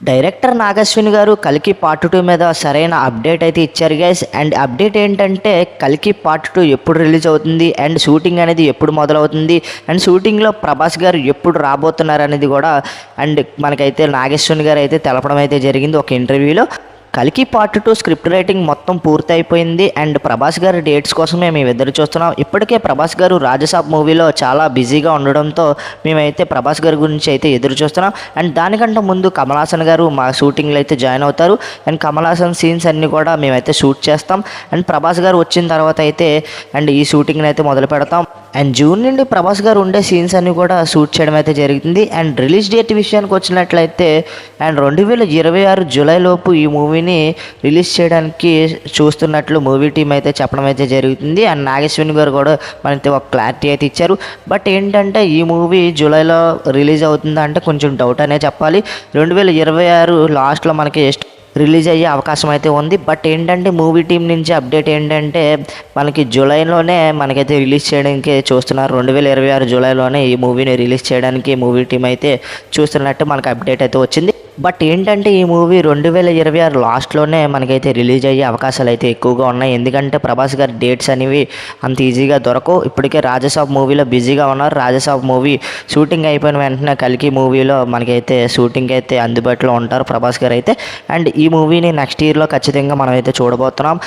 Director Nag Ashwin గారు 'కల్కి part 2' మీద సరైన అప్డేట్ అయితే ఇచ్చారు గైస్. అండ్ అప్డేట్ ఏంటంటే 'కల్కి పార్ట్ 2' ఎప్పుడు రిలీజ్ అవుతుంది అండ్ షూటింగ్ అనేది ఎప్పుడు మొదలవుతుంది అండ్ షూటింగ్లో ప్రభాస్ గారు ఎప్పుడు రాబోతున్నారు అనేది కూడా అండ్ మనకైతే నాగశ్విన్ గారు అయితే తెలపడం అయితే జరిగింది ఒక ఇంటర్వ్యూలో. 'కల్కి పార్ట్ 2' స్క్రిప్ట్ రైటింగ్ మొత్తం పూర్తి అయిపోయింది అండ్ ప్రభాస్ గారి డేట్స్ కోసమే మేము ఎదురు చూస్తున్నాం. ఇప్పటికే ప్రభాస్ గారు రాజసాబ్ మూవీలో చాలా బిజీగా ఉండడంతో మేమైతే ప్రభాస్ గారి గురించి అయితే ఎదురు చూస్తున్నాం. అండ్ దానికంటే ముందు కమల్ హాసన్ గారు మా షూటింగ్లో అయితే జాయిన్ అవుతారు అండ్ కమల్ హాసన్ సీన్స్ అన్నీ కూడా మేమైతే షూట్ చేస్తాం. అండ్ ప్రభాస్ గారు వచ్చిన తర్వాత అయితే అండ్ ఈ షూటింగ్ని అయితే మొదలు పెడతాం. అండ్ జూన్ నుండి ప్రభాస్ గారు ఉండే సీన్స్ అన్నీ కూడా షూట్ చేయడం అయితే జరుగుతుంది. అండ్ రిలీజ్ డేట్ విషయానికి వచ్చినట్లయితే అండ్ 2026 జూలై లోపు ఈ మూవీని రిలీజ్ చేయడానికి చూస్తున్నట్లు మూవీ టీం అయితే చెప్పడం అయితే జరుగుతుంది. అండ్ నాగశ్విన్ గారు కూడా మనకి ఒక క్లారిటీ అయితే ఇచ్చారు. బట్ ఏంటంటే ఈ మూవీ జూలైలో రిలీజ్ అవుతుందా అంటే కొంచెం డౌట్ అనే చెప్పాలి. 2026 లాస్ట్లో మనకి రిలీజ్ అయ్యే అవకాశం అయితే ఉంది. బట్ ఏంటంటే మూవీ టీం నుంచి అప్డేట్ ఏంటంటే మనకి జూలైలోనే మనకైతే రిలీజ్ చేయడానికి చూస్తున్నారు. 2026 జూలైలోనే ఈ మూవీని రిలీజ్ చేయడానికి మూవీ టీం అయితే చూస్తున్నట్టు మనకు అప్డేట్ అయితే వచ్చింది. బట్ ఏంటంటే ఈ మూవీ 2026 లాస్ట్లోనే మనకైతే రిలీజ్ అయ్యే అవకాశాలు అయితే ఎక్కువగా ఉన్నాయి. ఎందుకంటే ప్రభాస్ గారి డేట్స్ అనేవి అంత ఈజీగా దొరకవు. ఇప్పటికే రాజసాబ్ మూవీలో బిజీగా ఉన్నారు. రాజసాబ్ మూవీ షూటింగ్ అయిపోయిన వెంటనే కల్కి మూవీలో మనకైతే షూటింగ్ అయితే అందుబాటులో ఉంటారు ప్రభాస్ గారు అయితే. అండ్ ఈ మూవీని నెక్స్ట్ ఇయర్లో ఖచ్చితంగా మనం అయితే చూడబోతున్నాం.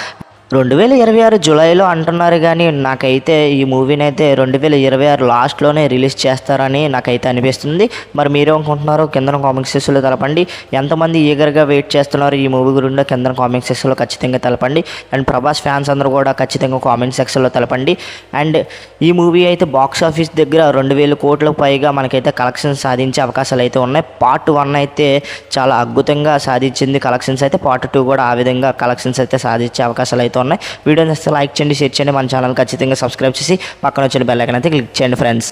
2026 జూలైలో అంటున్నారు కానీ నాకైతే ఈ మూవీని అయితే 2026 లాస్ట్లోనే రిలీజ్ చేస్తారని నాకైతే అనిపిస్తుంది. మరి మీరేమనుకుంటున్నారో కింద కామెంట్ సెక్షన్లో తెలపండి. ఎంతమంది ఈగర్గా వెయిట్ చేస్తున్నారు ఈ మూవీ గురించి కింద కామెంట్ సెక్షన్లో ఖచ్చితంగా తెలపండి. అండ్ ప్రభాస్ ఫ్యాన్స్ అందరూ కూడా ఖచ్చితంగా కామెంట్ సెక్షన్లో తెలపండి. అండ్ ఈ మూవీ అయితే బాక్స్ ఆఫీస్ దగ్గర 2000 కోట్లకు పైగా మనకైతే కలెక్షన్స్ సాధించే అవకాశాలు అయితే ఉన్నాయి. పార్ట్ 1 అయితే చాలా అద్భుతంగా సాధించింది కలెక్షన్స్ అయితే. పార్ట్ 2 కూడా ఆ విధంగా కలెక్షన్స్ అయితే సాధించే అవకాశాలు అయితే ఉన్నాయి. వీడియోని లైక్ చేయండి, షేర్ చేయండి, మన ఛానల్ ఖచ్చితంగా సబ్స్క్రైబ్ చేసి పక్కన వచ్చిన బెల్ ఐకాన్ అయితే క్లిక్ చేయండి ఫ్రెండ్స్.